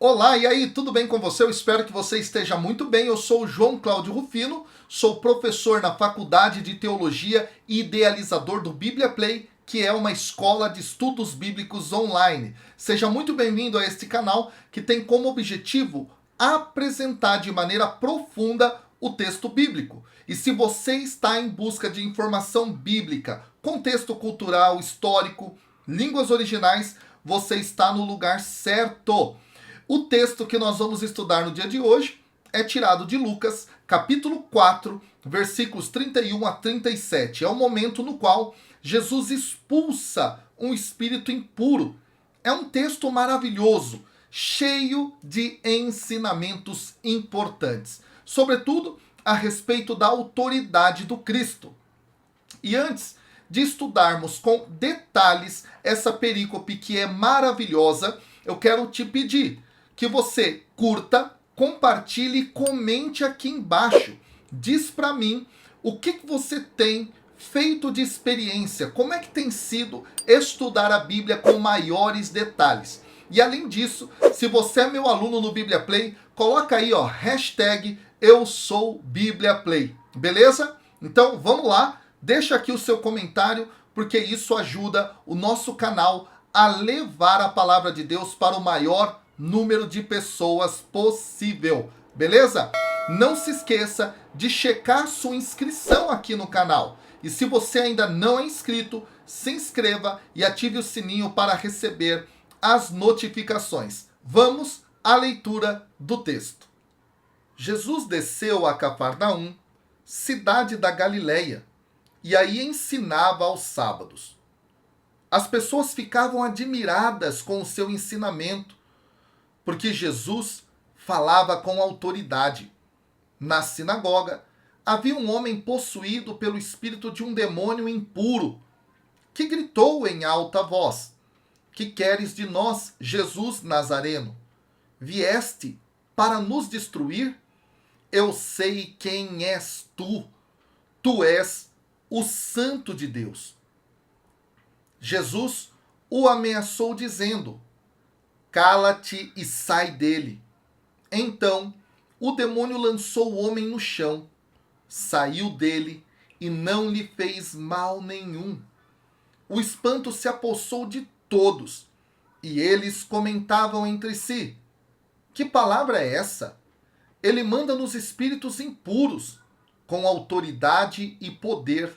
Olá, e aí, tudo bem com você? Eu espero que você esteja muito bem. Eu sou o João Cláudio Rufino, sou professor na Faculdade de Teologia e idealizador do Bíblia Play, que é uma escola de estudos bíblicos online. Seja muito bem-vindo a este canal que tem como objetivo apresentar de maneira profunda o texto bíblico. E se você está em busca de informação bíblica, contexto cultural, histórico, línguas originais, você está no lugar certo. O texto que nós vamos estudar no dia de hoje é tirado de Lucas, capítulo 4, versículos 31 a 37. É o momento no qual Jesus expulsa um espírito impuro. É um texto maravilhoso, cheio de ensinamentos importantes, sobretudo a respeito da autoridade do Cristo. E antes de estudarmos com detalhes essa perícope que é maravilhosa, eu quero te pedir que você curta, compartilhe e comente aqui embaixo. Diz para mim o que você tem feito de experiência, como é que tem sido estudar a Bíblia com maiores detalhes. E além disso, se você é meu aluno no Bíblia Play, coloca aí, hashtag eu sou Bíblia Play, beleza? Então vamos lá, deixa aqui o seu comentário, porque isso ajuda o nosso canal a levar a palavra de Deus para o maior número de pessoas possível, beleza? Não se esqueça de checar sua inscrição aqui no canal. E se você ainda não é inscrito, se inscreva e ative o sininho para receber as notificações. Vamos à leitura do texto. Jesus desceu a Cafarnaum, cidade da Galileia, e aí ensinava aos sábados. As pessoas ficavam admiradas com o seu ensinamento, porque Jesus falava com autoridade. Na sinagoga, havia um homem possuído pelo espírito de um demônio impuro, que gritou em alta voz: "Que queres de nós, Jesus Nazareno? Vieste para nos destruir? Eu sei quem és tu. Tu és o Santo de Deus." Jesus o ameaçou dizendo: "Cala-te e sai dele." Então, o demônio lançou o homem no chão, saiu dele e não lhe fez mal nenhum. O espanto se apossou de todos, e eles comentavam entre si: "Que palavra é essa? Ele manda nos espíritos impuros, com autoridade e poder,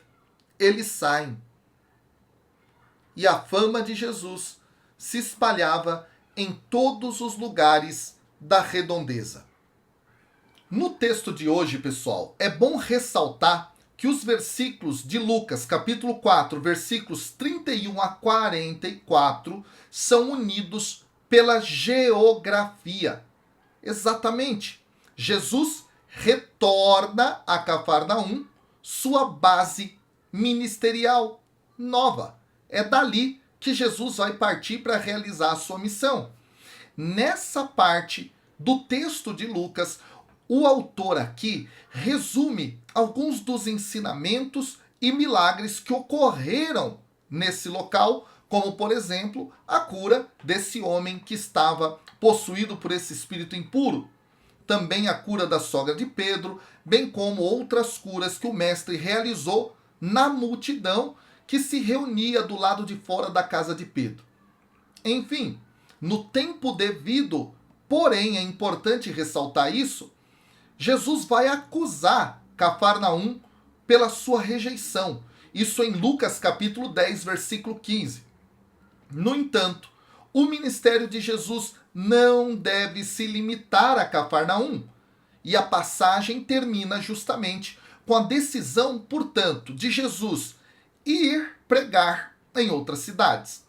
eles saem." E a fama de Jesus se espalhava em todos os lugares da redondeza. No texto de hoje, pessoal, é bom ressaltar que os versículos de Lucas, capítulo 4, versículos 31 a 44, são unidos pela geografia. Exatamente. Jesus retorna a Cafarnaum, sua base ministerial nova. É dali que Jesus vai partir para realizar a sua missão. Nessa parte do texto de Lucas, o autor aqui resume alguns dos ensinamentos e milagres que ocorreram nesse local, como, por exemplo, a cura desse homem que estava possuído por esse espírito impuro. Também a cura da sogra de Pedro, bem como outras curas que o mestre realizou na multidão que se reunia do lado de fora da casa de Pedro. Enfim, no tempo devido, porém é importante ressaltar isso, Jesus vai acusar Cafarnaum pela sua rejeição. Isso em Lucas capítulo 10, versículo 15. No entanto, o ministério de Jesus não deve se limitar a Cafarnaum. E a passagem termina justamente com a decisão, portanto, de Jesus ir pregar em outras cidades.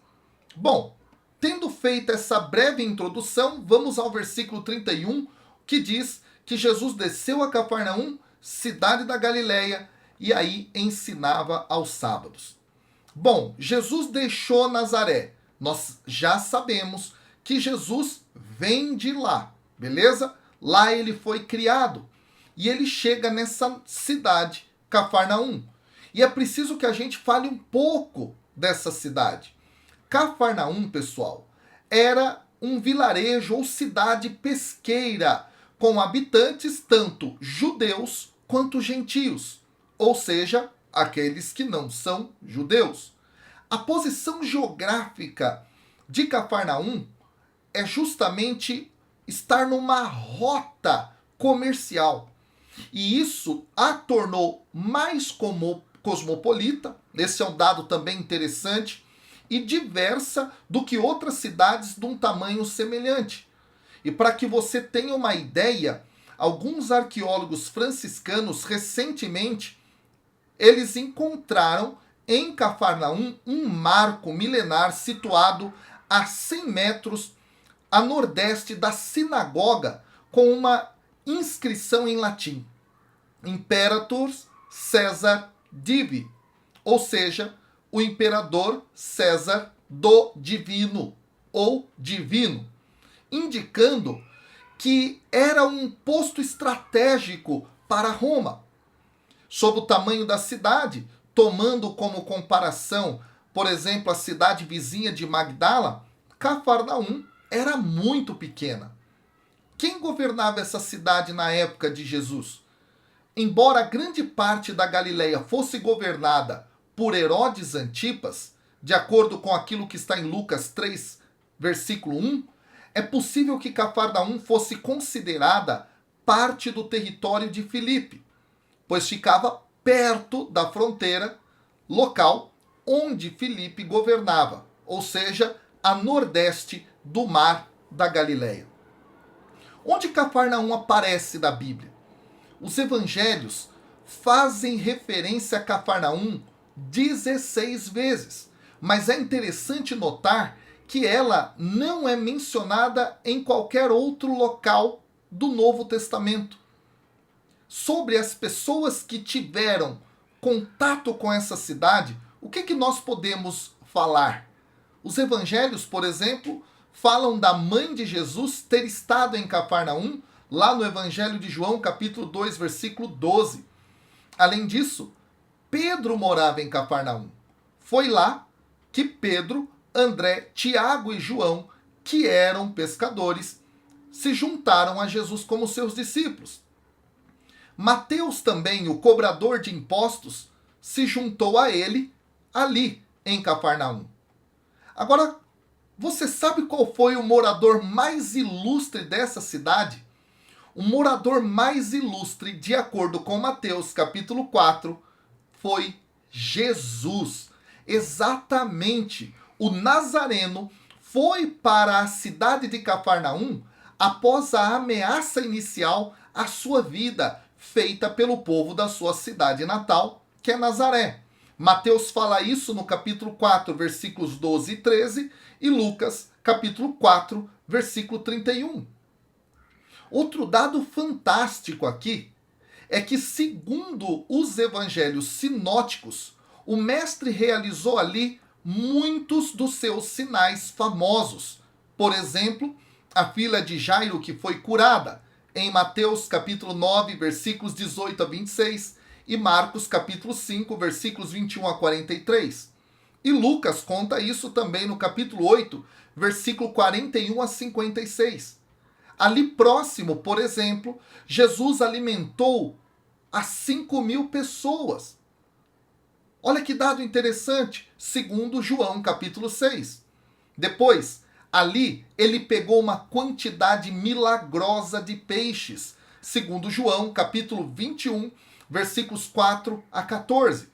Bom, tendo feito essa breve introdução, vamos ao versículo 31, que diz que Jesus desceu a Cafarnaum, cidade da Galileia, e aí ensinava aos sábados. Bom, Jesus deixou Nazaré. Nós já sabemos que Jesus vem de lá, beleza? Lá ele foi criado. E ele chega nessa cidade, Cafarnaum. E é preciso que a gente fale um pouco dessa cidade. Cafarnaum, pessoal, era um vilarejo ou cidade pesqueira, com habitantes tanto judeus quanto gentios, ou seja, aqueles que não são judeus. A posição geográfica de Cafarnaum é justamente estar numa rota comercial. E isso a tornou mais cosmopolita, esse é um dado também interessante, e diversa do que outras cidades de um tamanho semelhante. E para que você tenha uma ideia, alguns arqueólogos franciscanos recentemente eles encontraram em Cafarnaum um marco milenar situado a 100 metros a nordeste da sinagoga com uma inscrição em latim: Imperator César Divi, ou seja, o imperador César do divino ou divino, indicando que era um posto estratégico para Roma. Sob o tamanho da cidade, tomando como comparação, por exemplo, a cidade vizinha de Magdala, Cafarnaum era muito pequena. Quem governava essa cidade na época de Jesus? Embora grande parte da Galileia fosse governada por Herodes Antipas, de acordo com aquilo que está em Lucas 3, versículo 1, é possível que Cafarnaum fosse considerada parte do território de Filipe, pois ficava perto da fronteira local onde Filipe governava, ou seja, a nordeste do mar da Galileia. Onde Cafarnaum aparece na Bíblia? Os evangelhos fazem referência a Cafarnaum 16 vezes, mas é interessante notar que ela não é mencionada em qualquer outro local do Novo Testamento. Sobre as pessoas que tiveram contato com essa cidade, o que nós podemos falar? Os evangelhos, por exemplo, falam da mãe de Jesus ter estado em Cafarnaum, lá no Evangelho de João, capítulo 2, versículo 12. Além disso, Pedro morava em Cafarnaum. Foi lá que Pedro, André, Tiago e João, que eram pescadores, se juntaram a Jesus como seus discípulos. Mateus também, o cobrador de impostos, se juntou a ele ali em Cafarnaum. Agora, você sabe qual foi o morador mais ilustre dessa cidade? O morador mais ilustre, de acordo com Mateus capítulo 4, foi Jesus. Exatamente. O Nazareno foi para a cidade de Cafarnaum após a ameaça inicial à sua vida, feita pelo povo da sua cidade natal, que é Nazaré. Mateus fala isso no capítulo 4, versículos 12 e 13, e Lucas, capítulo 4, versículo 31. Outro dado fantástico aqui é que, segundo os evangelhos sinóticos, o mestre realizou ali muitos dos seus sinais famosos. Por exemplo, a filha de Jairo que foi curada, em Mateus capítulo 9, versículos 18 a 26, e Marcos capítulo 5, versículos 21 a 43. E Lucas conta isso também no capítulo 8, versículo 41 a 56. Ali próximo, por exemplo, Jesus alimentou as 5.000 pessoas. Olha que dado interessante, segundo João capítulo 6. Depois, ali ele pegou uma quantidade milagrosa de peixes, segundo João capítulo 21, versículos 4 a 14.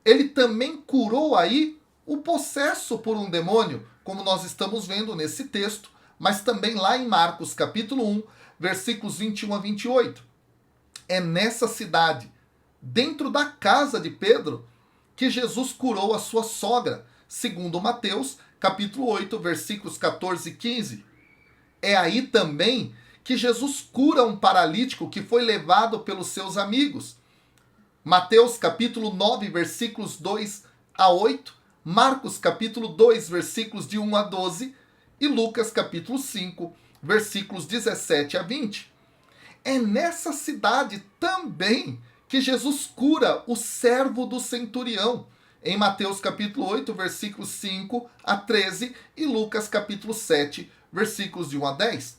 Ele também curou aí o possesso por um demônio, como nós estamos vendo nesse texto, mas também lá em Marcos capítulo 1, versículos 21 a 28. É nessa cidade, dentro da casa de Pedro, que Jesus curou a sua sogra, segundo Mateus capítulo 8, versículos 14 e 15. É aí também que Jesus cura um paralítico que foi levado pelos seus amigos. Mateus capítulo 9, versículos 2 a 8, Marcos capítulo 2, versículos de 1 a 12, e Lucas capítulo 5, versículos 17 a 20. É nessa cidade também que Jesus cura o servo do centurião, em Mateus capítulo 8, versículos 5 a 13, e Lucas capítulo 7, versículos de 1 a 10.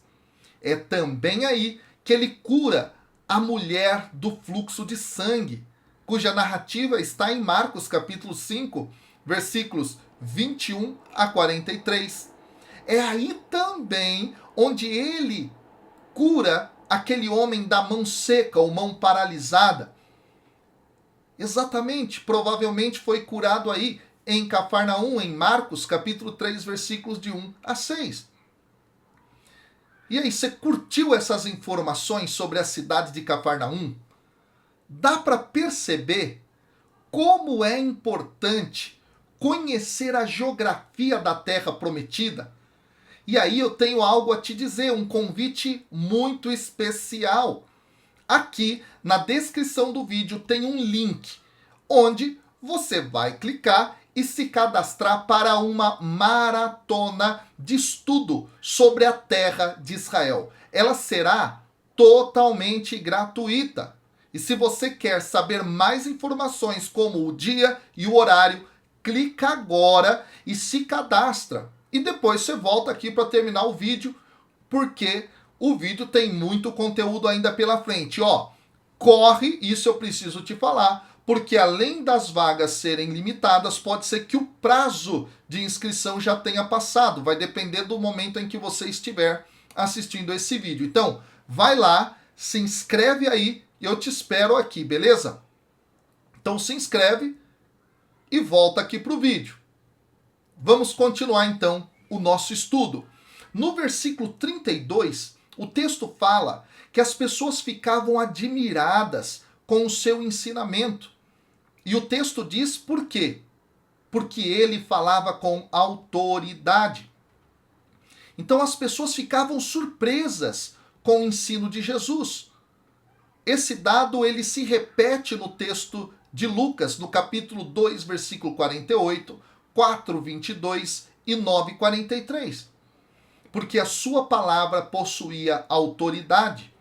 É também aí que ele cura a mulher do fluxo de sangue, cuja narrativa está em Marcos capítulo 5, versículos 21 a 43. É aí também onde ele cura aquele homem da mão seca ou mão paralisada. Exatamente, provavelmente foi curado aí em Cafarnaum, em Marcos capítulo 3, versículos de 1 a 6. E aí, você curtiu essas informações sobre a cidade de Cafarnaum? Dá para perceber como é importante conhecer a geografia da terra prometida? E aí eu tenho algo a te dizer, um convite muito especial. Aqui na descrição do vídeo tem um link onde você vai clicar e se cadastrar para uma maratona de estudo sobre a terra de Israel. Ela será totalmente gratuita. E se você quer saber mais informações como o dia e o horário, clica agora e se cadastra. E depois você volta aqui para terminar o vídeo, porque o vídeo tem muito conteúdo ainda pela frente. Ó, corre, isso eu preciso te falar, porque além das vagas serem limitadas, pode ser que o prazo de inscrição já tenha passado. Vai depender do momento em que você estiver assistindo esse vídeo. Então, vai lá, se inscreve aí e eu te espero aqui, beleza? Então se inscreve e volta aqui para o vídeo. Vamos continuar então o nosso estudo. No versículo 32, o texto fala que as pessoas ficavam admiradas com o seu ensinamento. E o texto diz por quê? Porque ele falava com autoridade. Então as pessoas ficavam surpresas com o ensino de Jesus. Esse dado ele se repete no texto de Lucas, no capítulo 2, versículo 48, 4, 22 e 9, 43. Porque a sua palavra possuía autoridade.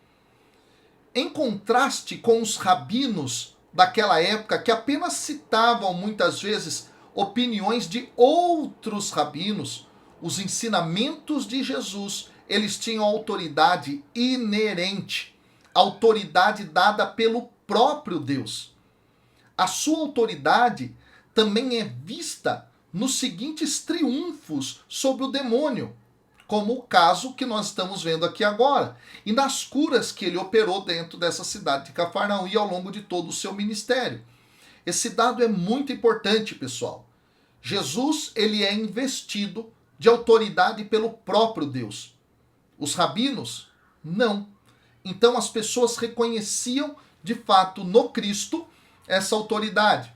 Em contraste com os rabinos daquela época, que apenas citavam muitas vezes opiniões de outros rabinos, os ensinamentos de Jesus, eles tinham autoridade inerente, autoridade dada pelo próprio Deus. A sua autoridade também é vista nos seguintes triunfos sobre o demônio, como o caso que nós estamos vendo aqui agora, e nas curas que ele operou dentro dessa cidade de Cafarnaum e ao longo de todo o seu ministério. Esse dado é muito importante, pessoal. Jesus, ele é investido de autoridade pelo próprio Deus. Os rabinos, não. Então as pessoas reconheciam, de fato, no Cristo, essa autoridade.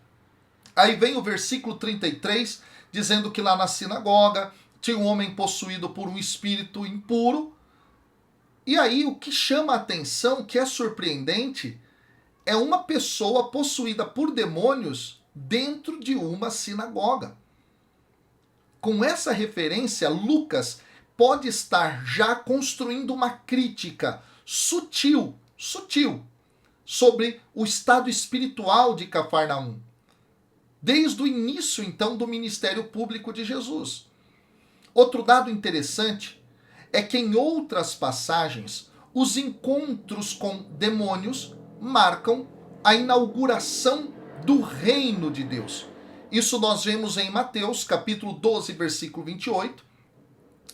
Aí vem o versículo 33, dizendo que lá na sinagoga tinha um homem possuído por um espírito impuro. E aí o que chama a atenção, que é surpreendente, é uma pessoa possuída por demônios dentro de uma sinagoga. Com essa referência, Lucas pode estar já construindo uma crítica sutil, sobre o estado espiritual de Cafarnaum. Desde o início, então, do ministério público de Jesus. Outro dado interessante é que em outras passagens, os encontros com demônios marcam a inauguração do reino de Deus. Isso nós vemos em Mateus, capítulo 12, versículo 28,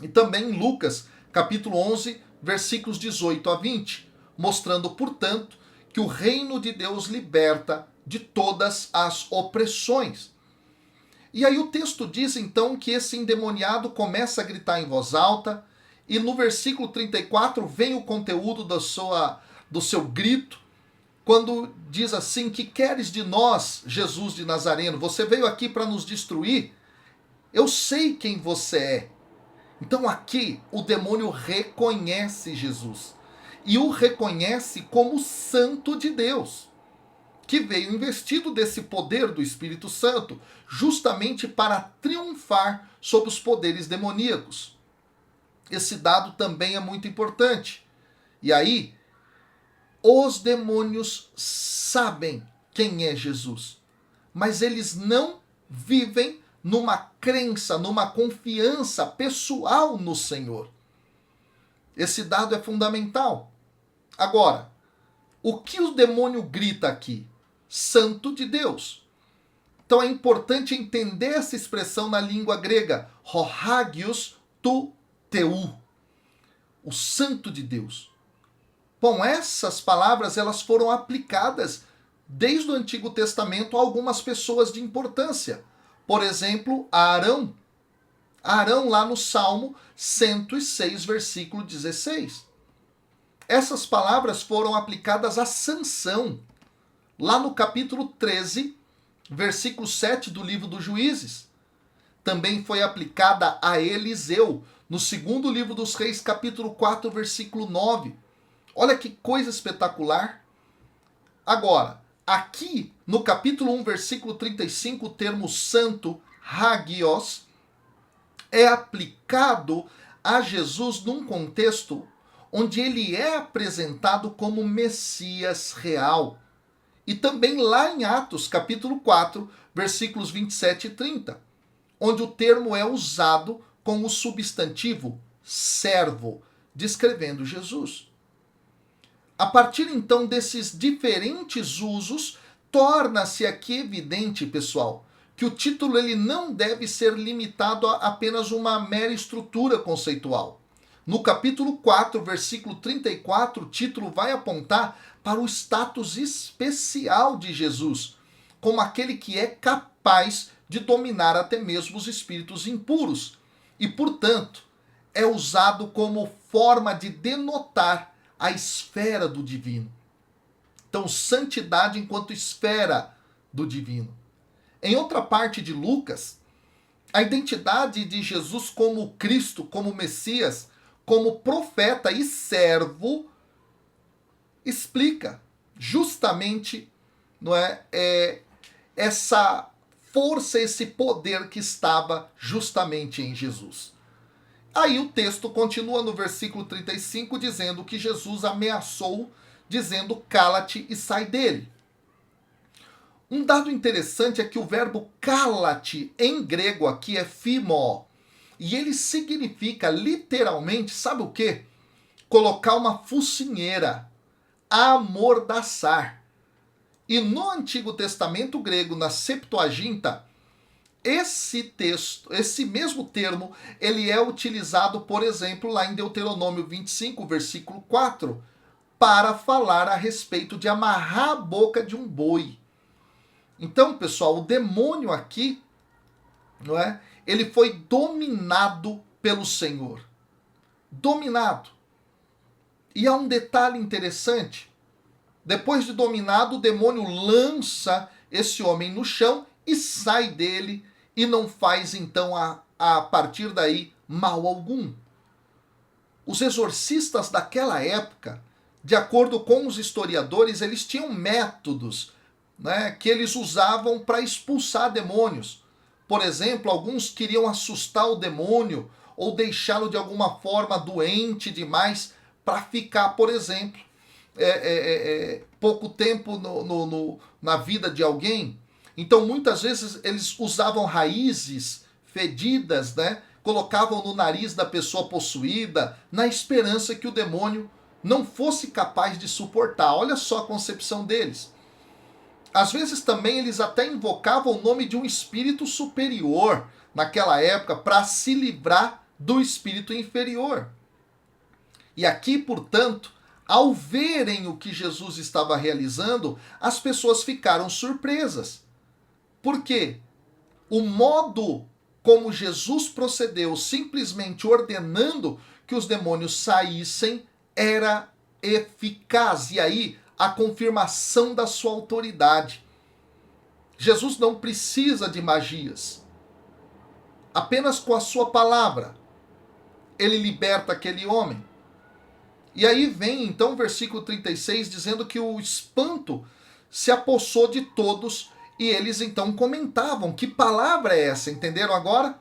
e também em Lucas, capítulo 11, versículos 18 a 20, mostrando, portanto, que o reino de Deus liberta de todas as opressões. E aí o texto diz então que esse endemoniado começa a gritar em voz alta, e no versículo 34 vem o conteúdo do seu grito, quando diz assim: que queres de nós, Jesus de Nazareno? Você veio aqui para nos destruir? Eu sei quem você é. Então aqui o demônio reconhece Jesus, e o reconhece como Santo de Deus, que veio investido desse poder do Espírito Santo, justamente para triunfar sobre os poderes demoníacos. Esse dado também é muito importante. E aí, os demônios sabem quem é Jesus, mas eles não vivem numa crença, numa confiança pessoal no Senhor. Esse dado é fundamental. Agora, o que o demônio grita aqui? Santo de Deus. Então é importante entender essa expressão na língua grega, Hohagios tu Teu, o Santo de Deus. Bom, essas palavras elas foram aplicadas desde o Antigo Testamento a algumas pessoas de importância. Por exemplo, a Arão. Arão lá no Salmo 106, versículo 16. Essas palavras foram aplicadas a Sansão, lá no capítulo 13, versículo 7 do livro dos Juízes. Também foi aplicada a Eliseu, no segundo livro dos Reis, capítulo 4, versículo 9. Olha que coisa espetacular. Agora, aqui no capítulo 1, versículo 35, o termo santo, hagios, é aplicado a Jesus num contexto onde ele é apresentado como Messias real. E também lá em Atos, capítulo 4, versículos 27 e 30, onde o termo é usado com o substantivo servo, descrevendo Jesus. A partir então desses diferentes usos, torna-se aqui evidente, pessoal, que o título ele não deve ser limitado a apenas uma mera estrutura conceitual. No capítulo 4, versículo 34, o título vai apontar para o status especial de Jesus, como aquele que é capaz de dominar até mesmo os espíritos impuros. E, portanto, é usado como forma de denotar a esfera do divino. Então, santidade enquanto esfera do divino. Em outra parte de Lucas, a identidade de Jesus como Cristo, como Messias, como profeta e servo, explica justamente, não é, essa força, esse poder que estava justamente em Jesus. Aí o texto continua no versículo 35, dizendo que Jesus ameaçou, dizendo, cala-te e sai dele. Um dado interessante é que o verbo cala-te em grego aqui é phimo, e ele significa literalmente, sabe o quê? Colocar uma focinheira, amordaçar. E no Antigo Testamento grego, na Septuaginta, esse mesmo termo, ele é utilizado, por exemplo, lá em Deuteronômio 25, versículo 4, para falar a respeito de amarrar a boca de um boi. Então, pessoal, o demônio aqui, não é? Ele foi dominado pelo Senhor. Dominado. E há um detalhe interessante. Depois de dominado, o demônio lança esse homem no chão e sai dele e não faz então a partir daí mal algum. Os exorcistas daquela época, de acordo com os historiadores, eles tinham métodos, né, que eles usavam para expulsar demônios. Por exemplo, alguns queriam assustar o demônio ou deixá-lo de alguma forma doente demais para ficar, por exemplo, pouco tempo na vida de alguém. Então, muitas vezes, eles usavam raízes fedidas, né? Colocavam no nariz da pessoa possuída, na esperança que o demônio não fosse capaz de suportar. Olha só a concepção deles. Às vezes também eles até invocavam o nome de um espírito superior naquela época para se livrar do espírito inferior. E aqui, portanto, ao verem o que Jesus estava realizando, as pessoas ficaram surpresas. Por quê? O modo como Jesus procedeu, simplesmente ordenando que os demônios saíssem, era eficaz. E aí, a confirmação da sua autoridade. Jesus não precisa de magias. Apenas com a sua palavra, ele liberta aquele homem. E aí vem então o versículo 36 dizendo que o espanto se apossou de todos e eles então comentavam: que palavra é essa? Entenderam agora?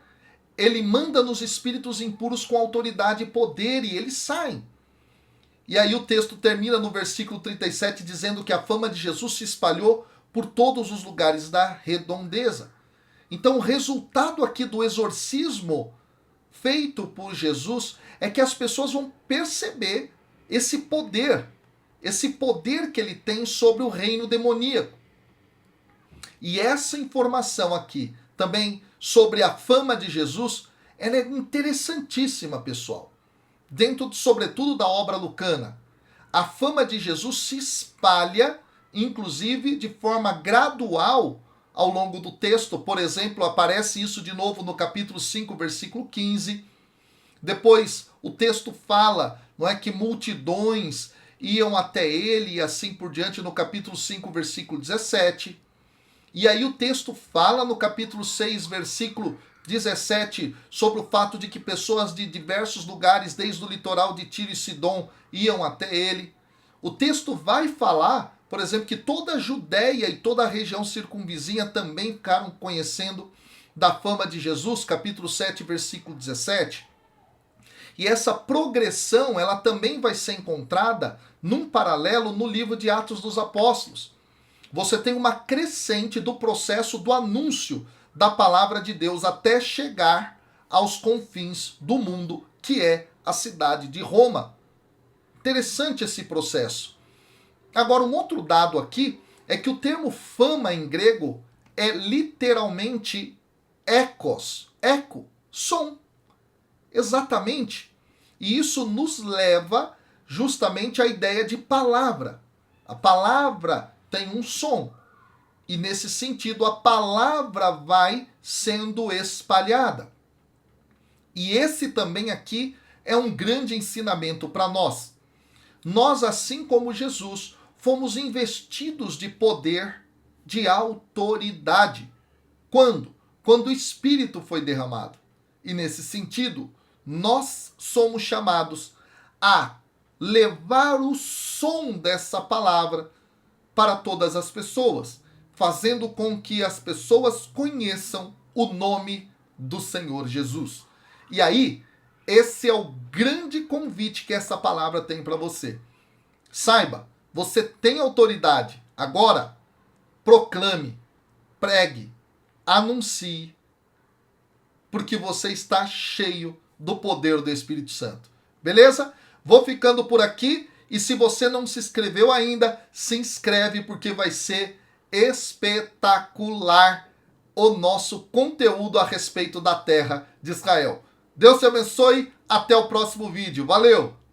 Ele manda nos espíritos impuros com autoridade e poder e eles saem. E aí o texto termina no versículo 37 dizendo que a fama de Jesus se espalhou por todos os lugares da redondeza. Então o resultado aqui do exorcismo feito por Jesus é que as pessoas vão perceber esse poder que ele tem sobre o reino demoníaco. E essa informação aqui, também sobre a fama de Jesus, ela é interessantíssima, pessoal. Dentro, sobretudo, da obra lucana. A fama de Jesus se espalha, inclusive, de forma gradual ao longo do texto. Por exemplo, aparece isso de novo no capítulo 5, versículo 15. Depois, o texto fala, não é, que multidões iam até ele e assim por diante no capítulo 5, versículo 17. E aí o texto fala no capítulo 6, versículo 17, sobre o fato de que pessoas de diversos lugares, desde o litoral de Tiro e Sidom, iam até ele. O texto vai falar, por exemplo, que toda a Judéia e toda a região circunvizinha também ficaram conhecendo da fama de Jesus, capítulo 7, versículo 17. E essa progressão, ela também vai ser encontrada num paralelo no livro de Atos dos Apóstolos. Você tem uma crescente do processo do anúncio da palavra de Deus até chegar aos confins do mundo, que é a cidade de Roma. Interessante esse processo. Agora, um outro dado aqui é que o termo fama em grego é literalmente ekos, eco, som. Exatamente. E isso nos leva justamente à ideia de palavra. A palavra tem um som. E nesse sentido, a palavra vai sendo espalhada. E esse também aqui é um grande ensinamento para nós. Nós, assim como Jesus, fomos investidos de poder, de autoridade. Quando? Quando o Espírito foi derramado. E nesse sentido, nós somos chamados a levar o som dessa palavra para todas as pessoas, fazendo com que as pessoas conheçam o nome do Senhor Jesus. E aí, esse é o grande convite que essa palavra tem para você. Saiba, você tem autoridade. Agora, proclame, pregue, anuncie, porque você está cheio do poder do Espírito Santo. Beleza? Vou ficando por aqui e se você não se inscreveu ainda, se inscreve porque vai ser espetacular o nosso conteúdo a respeito da terra de Israel. Deus te abençoe, até o próximo vídeo. Valeu!